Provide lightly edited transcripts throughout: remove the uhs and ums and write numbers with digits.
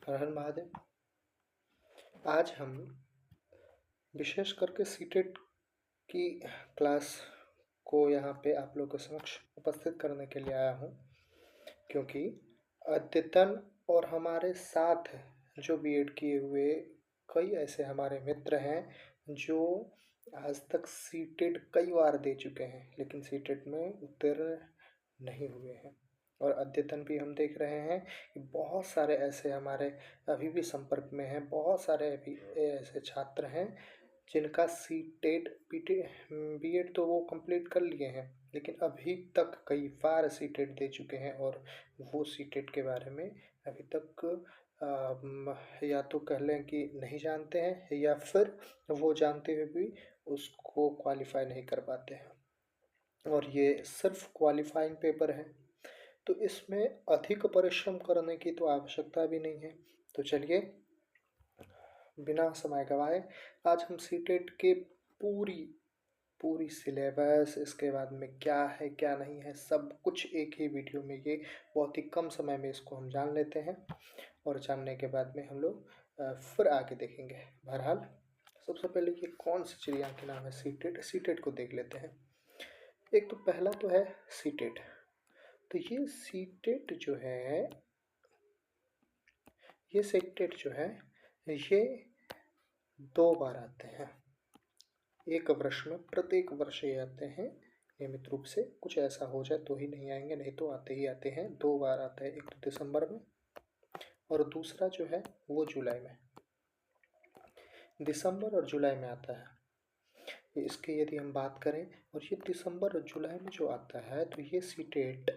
हर हर महादेव। आज हम विशेष करके सीटेट की क्लास को यहाँ पे आप लोगों के समक्ष उपस्थित करने के लिए आया हूँ, क्योंकि अद्यतन और हमारे साथ जो बीएड किए हुए कई ऐसे हमारे मित्र हैं जो आज तक सीटेट कई बार दे चुके हैं, लेकिन सीटेट में उत्तीर्ण नहीं हुए हैं। और अद्यतन भी हम देख रहे हैं कि बहुत सारे ऐसे हमारे अभी भी संपर्क में हैं, बहुत सारे अभी ऐसे छात्र हैं जिनका सीटेट बीएड तो वो कंप्लीट कर लिए हैं, लेकिन अभी तक कई बार सीटेट दे चुके हैं और वो सीटेट के बारे में अभी तक या तो कह लें कि नहीं जानते हैं, या फिर वो जानते हुए भी उसको क्वालिफाई नहीं कर पाते हैं। और ये सिर्फ क्वालिफाइंग पेपर है, तो इसमें अधिक परिश्रम करने की तो आवश्यकता भी नहीं है। तो चलिए बिना समय गवाए आज हम सीटेट के पूरी सिलेबस, इसके बाद में क्या है क्या नहीं है, सब कुछ एक ही वीडियो में, ये बहुत ही कम समय में इसको हम जान लेते हैं। और जानने के बाद में हम लोग फिर आगे देखेंगे। बहरहाल सबसे पहले ये कौन सी चिड़िया के नाम है सीटेट को देख लेते हैं। एक तो पहला तो है सीटेट। तो ये सीटेट जो है, ये सीटेट जो है ये 2 बार आते हैं एक वर्ष में, प्रत्येक वर्ष ये आते हैं नियमित रूप से। कुछ ऐसा हो जाए तो ही नहीं आएंगे, नहीं तो आते ही आते हैं। 2 बार आता है, एक तो दिसंबर में और दूसरा जो है वो जुलाई में। दिसंबर और जुलाई में आता है। इसकी यदि हम बात करें, और ये दिसंबर और जुलाई में जो आता है, तो ये सीटेट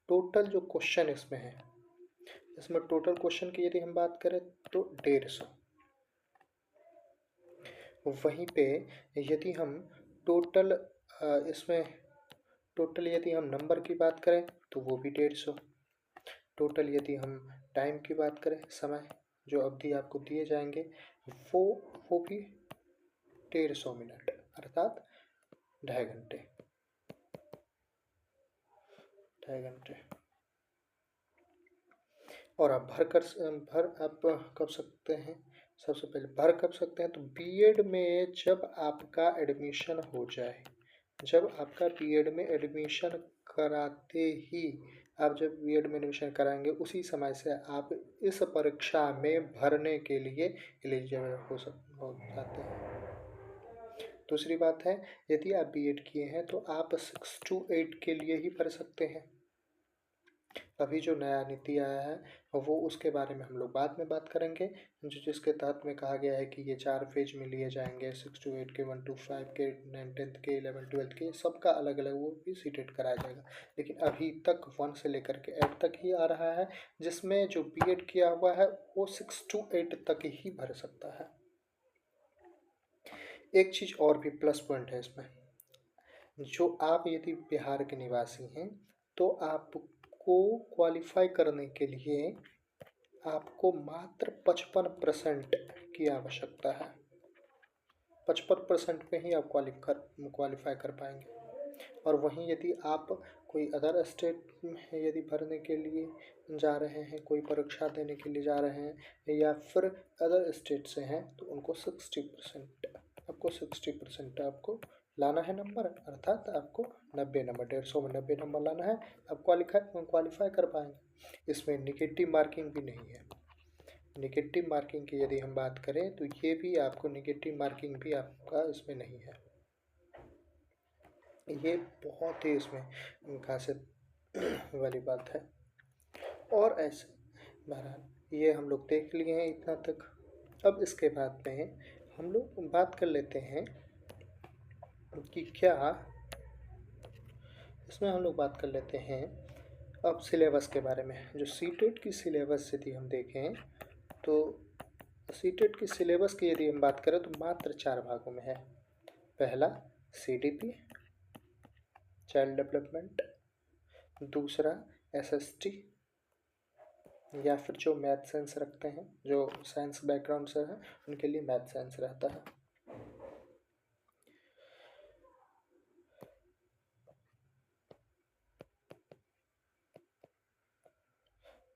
टोटल जो क्वेश्चन इसमें है, इसमें टोटल क्वेश्चन की यदि हम बात करें तो 150। वहीं पे यदि हम टोटल इसमें टोटल यदि हम नंबर की बात करें तो वो भी 150। टोटल यदि हम टाइम की बात करें, समय जो अवधि आपको दिए जाएंगे, वो भी 150 मिनट, अर्थात 2.5 घंटे। और आप भर आप कब सकते हैं? सबसे पहले भर कब सकते हैं? तो बीएड में जब आपका एडमिशन हो जाए, जब आपका बीएड में एडमिशन कराते ही, आप जब बीएड में एडमिशन कराएंगे उसी समय से आप इस परीक्षा में भरने के लिए एलिजिबल हो जाते हैं। दूसरी बात है, यदि आप बीएड किए हैं तो आप 6 to 8 के लिए ही भर सकते हैं। अभी जो नया नीति आया है वो उसके बारे में हम लोग बाद में बात करेंगे, जिसके तहत में कहा गया है कि ये 4 फेज में लिए जाएंगे, 6 to 8 के, 1 to 5 के, 9 10th के, 11 12th के, सबका अलग अलग वो भी सीटेट कराया जाएगा। लेकिन अभी तक 1 से लेकर के 8 तक ही आ रहा है, जिसमें जो बीएड किया हुआ है वो 6 to 8 तक ही भर सकता है। एक चीज़ और भी प्लस पॉइंट है इसमें, जो आप यदि बिहार के निवासी हैं तो आपको क्वालिफाई करने के लिए आपको मात्र 55% की आवश्यकता है। 55% में ही आप क्वालिफाई कर पाएंगे। और वहीं यदि आप कोई अदर स्टेट में यदि भरने के लिए जा रहे हैं, कोई परीक्षा देने के लिए जा रहे हैं, या फिर अदर स्टेट से हैं, तो उनको 60% आपको लाना है नंबर, अर्थात आपको 90 नंबर, 150 में 90 नंबर लाना है, आप क्वालिफाई कर पाएंगे। इसमें निगेटिव मार्किंग भी नहीं है। निगेटिव मार्किंग की यदि हम बात करें तो ये भी आपको निगेटिव मार्किंग भी आपका इसमें नहीं है। ये बहुत ही इसमें खासियत वाली बात है। और ऐसे बहरहाल ये हम लोग देख लिए हैं इतना तक। अब इसके बाद में हम लोग बात कर लेते हैं कि क्या इसमें हम लोग बात कर लेते हैं अब सिलेबस के बारे में। जो सीटेट की सिलेबस यदि हम देखें तो सीटेट की सिलेबस की यदि हम बात करें तो मात्र 4 भागों में है। पहला सीडीपी, चाइल्ड डेवलपमेंट। दूसरा एसएसटी, या फिर जो मैथ साइंस रखते हैं, जो साइंस बैकग्राउंड से है उनके लिए मैथ साइंस रहता है।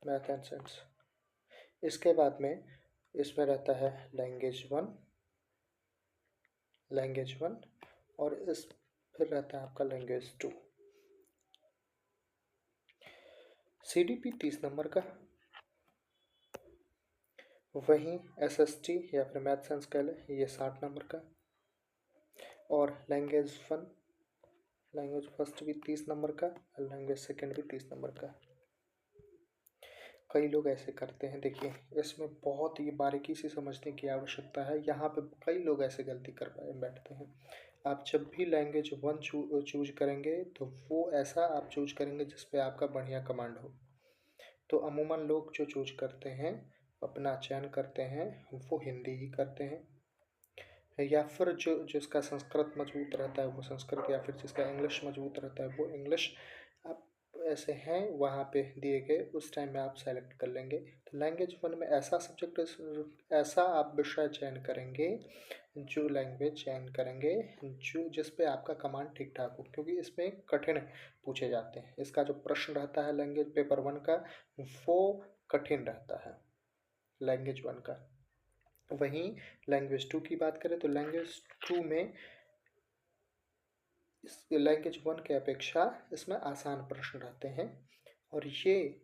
Math and science. इसके बाद में इसमें रहता है लैंग्वेज वन और इस फिर रहता है आपका लैंग्वेज 2। CDP 30 नंबर का, वहीं SST या फिर मैथ साइंस कह लें ये 60 नंबर का, और लैंग्वेज फर्स्ट भी 30 नंबर का और लैंग्वेज सेकंड भी 30 नंबर का। कई लोग ऐसे करते हैं, देखिए इसमें बहुत ही बारीकी से समझने की आवश्यकता है। यहाँ पे कई लोग ऐसे गलती कर बैठते हैं। आप जब भी लैंग्वेज वन चूज करेंगे तो वो ऐसा आप चूज करेंगे जिस पे आपका बढ़िया कमांड हो। तो अमूमन लोग जो चूज करते हैं, अपना चयन करते हैं, वो हिंदी ही करते हैं, या फिर जिसका संस्कृत मजबूत रहता है वो संस्कृत, या फिर जिसका इंग्लिश मजबूत रहता है वो इंग्लिश। आप ऐसे हैं वहाँ पे दिए गए उस टाइम में आप सेलेक्ट कर लेंगे। तो लैंग्वेज वन में ऐसा सब्जेक्ट, ऐसा आप विषय चयन करेंगे, जो लैंग्वेज चयन करेंगे जो जिस पे आपका कमांड ठीक ठाक हो, क्योंकि इसमें कठिन पूछे जाते हैं। इसका जो प्रश्न रहता है लैंग्वेज पेपर वन का वो कठिन रहता है लैंग्वेज वन का। वहीं लैंग्वेज 2 की बात करें तो लैंग्वेज 2 में इस लैंग्वेज 1 के अपेक्षा इसमें आसान प्रश्न रहते हैं। और ये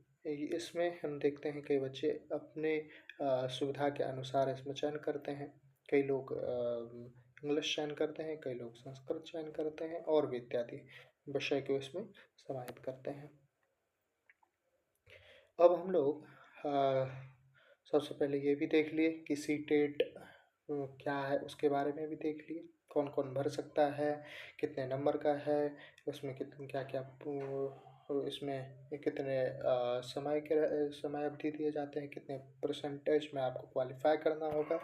इसमें हम देखते हैं कई बच्चे अपने सुविधा के अनुसार इसमें चयन करते हैं। कई लोग इंग्लिश चयन करते हैं, कई लोग संस्कृत चयन करते हैं और भी इत्यादि विषय को इसमें समाहित करते हैं। अब हम लोग सबसे पहले ये भी देख लिए कि सीटेट क्या है, उसके बारे में भी देख लिए, कौन कौन भर सकता है, कितने नंबर का है, उसमें कितने क्या क्या इसमें कितने समय अवधि दिए जाते हैं, कितने परसेंटेज में आपको क्वालिफाई करना होगा।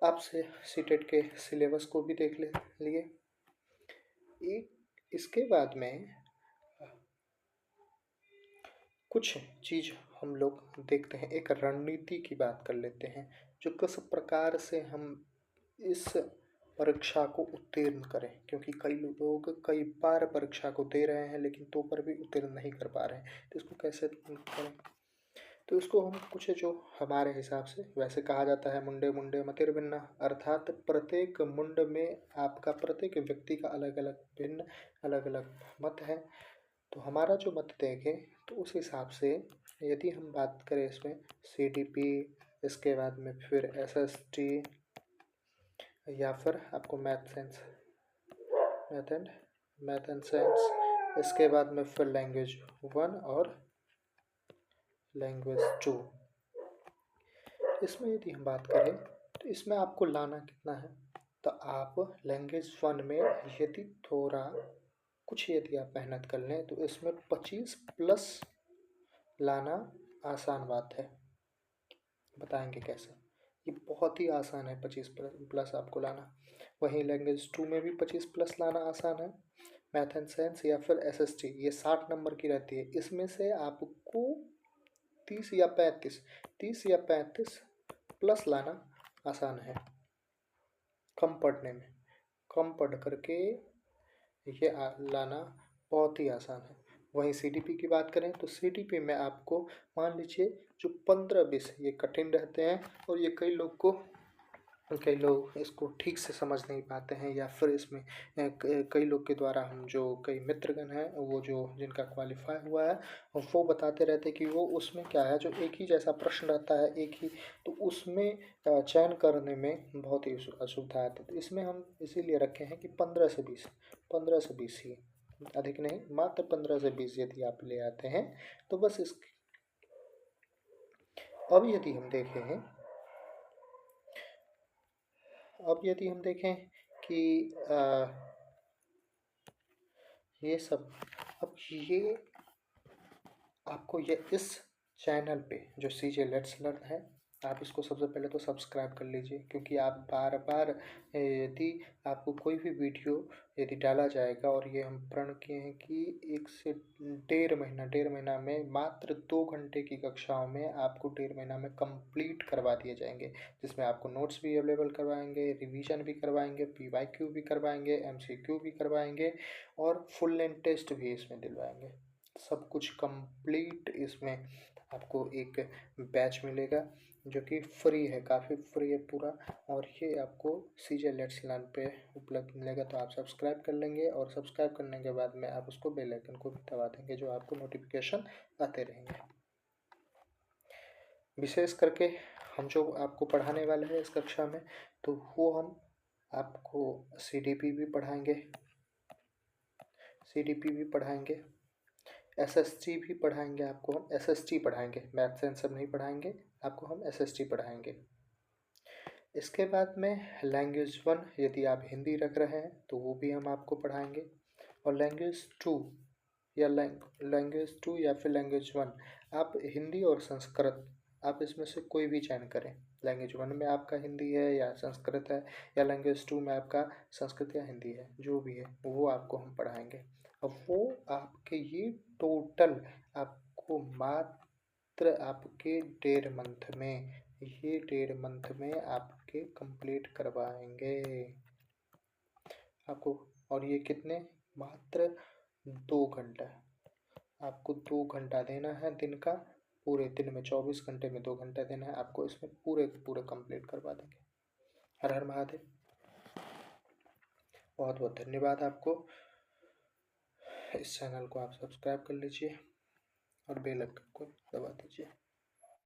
आपसे सीटेट के सिलेबस को भी देख लिए। इसके बाद में कुछ चीज़ हम लोग देखते हैं, एक रणनीति की बात कर लेते हैं, जो किस प्रकार से हम इस परीक्षा को उत्तीर्ण करें, क्योंकि कई लोग कई बार परीक्षा को दे रहे हैं लेकिन तो पर भी उत्तीर्ण नहीं कर पा रहे हैं। तो इसको कैसे करें, तो इसको हम कुछ जो हमारे हिसाब से वैसे कहा जाता है मुंडे मुंडे मतिर्भिन्ना, अर्थात प्रत्येक मुंड में आपका प्रत्येक व्यक्ति का अलग अलग भिन्न अलग अलग मत है। तो हमारा जो मत देखें तो उस हिसाब से यदि हम बात करें इसमें CDP, इसके बाद में फिर SST या फिर आपको मैथ एंड साइंस, इसके बाद में फिर लैंग्वेज 1 और लैंग्वेज 2। इसमें यदि हम बात करें तो इसमें आपको लाना कितना है, तो आप लैंग्वेज 1 में यदि थोड़ा कुछ यदि आप मेहनत कर लें तो इसमें 25+ लाना आसान बात है। बताएंगे कैसे, ये बहुत ही आसान है 25+ आपको लाना। वहीं लैंग्वेज 2 में भी 25+ लाना आसान है। मैथ एंड साइंस या फिर SST ये 60 नंबर की रहती है, इसमें से आपको 30 या 35 प्लस लाना आसान है। कम पढ़ने में, कम पढ़ करके ये लाना बहुत ही आसान है। वहीं CDP की बात करें तो CDP में आपको मान लीजिए जो 15-20 ये कठिन रहते हैं, और ये कई लोग इसको ठीक से समझ नहीं पाते हैं, या फिर इसमें कई लोग के द्वारा हम जो कई मित्रगण हैं वो जो जिनका क्वालिफाई हुआ है वो बताते रहते हैं कि वो उसमें क्या है, जो एक ही जैसा प्रश्न रहता है एक ही, तो उसमें चयन करने में बहुत ही असुविधा आती है। तो इसमें हम इसीलिए रखे हैं कि 15 से 20 ही, अधिक नहीं, मात्र 15 से 20 यदि आप ले आते हैं तो बस इस। अब यदि हम देखें कि ये सब, अब ये आपको ये इस चैनल पे जो CJ लेट्स लर्न है, आप इसको सबसे पहले तो सब्सक्राइब कर लीजिए, क्योंकि आप बार बार यदि आपको कोई भी वीडियो यदि डाला जाएगा, और ये हम प्रण किए हैं कि 1 से 1.5 महीना में मात्र 2 घंटे की कक्षाओं में आपको 1.5 महीना में कंप्लीट करवा दिए जाएंगे, जिसमें आपको नोट्स भी अवेलेबल करवाएंगे, रिवीजन भी करवाएंगे, PYQ भी करवाएंगे, MCQ भी करवाएंगे और फुल लेंथ टेस्ट भी इसमें दिलवाएंगे। सब कुछ कंप्लीट इसमें आपको एक बैच मिलेगा जो कि फ्री है, काफ़ी फ्री है पूरा। और ये आपको CJ लेट्स लर्न पे उपलब्ध मिलेगा। तो आप सब्सक्राइब कर लेंगे और सब्सक्राइब करने के बाद में आप उसको बेल आइकन को भी दबा देंगे, जो आपको नोटिफिकेशन आते रहेंगे। विशेष करके हम जो आपको पढ़ाने वाले हैं इस कक्षा में, तो वो हम आपको CDP भी पढ़ाएंगे, SST भी पढ़ाएंगे। आपको हम SST पढ़ाएंगे, मैथ्स आंसर नहीं पढ़ाएंगे, आपको हम SST पढ़ाएंगे। इसके बाद में लैंग्वेज 1 यदि आप हिंदी रख रहे हैं तो वो भी हम आपको पढ़ाएंगे। और लैंग्वेज 2 या फिर लैंग्वेज 1, आप हिंदी और संस्कृत, आप इसमें से कोई भी चयन करें। लैंग्वेज 1 में आपका हिंदी है या संस्कृत है, या लैंग्वेज 2 में आपका संस्कृत या हिंदी है, जो भी है वो आपको हम पढ़ाएंगे। अब वो आपके ये टोटल आपको मात्र आपके 1.5 मंथ में आपके कंप्लीट करवाएंगे आपको। और ये कितने, मात्र 2 घंटा, आपको 2 घंटा देना है दिन का। पूरे दिन में 24 घंटे में 2 घंटा देना है आपको, इसमें पूरे पूरे कंप्लीट करवा देंगे। हर हर महादेव। बहुत बहुत धन्यवाद आपको। इस चैनल को आप सब्सक्राइब कर लीजिए और बेल आइकन को दबा दीजिए।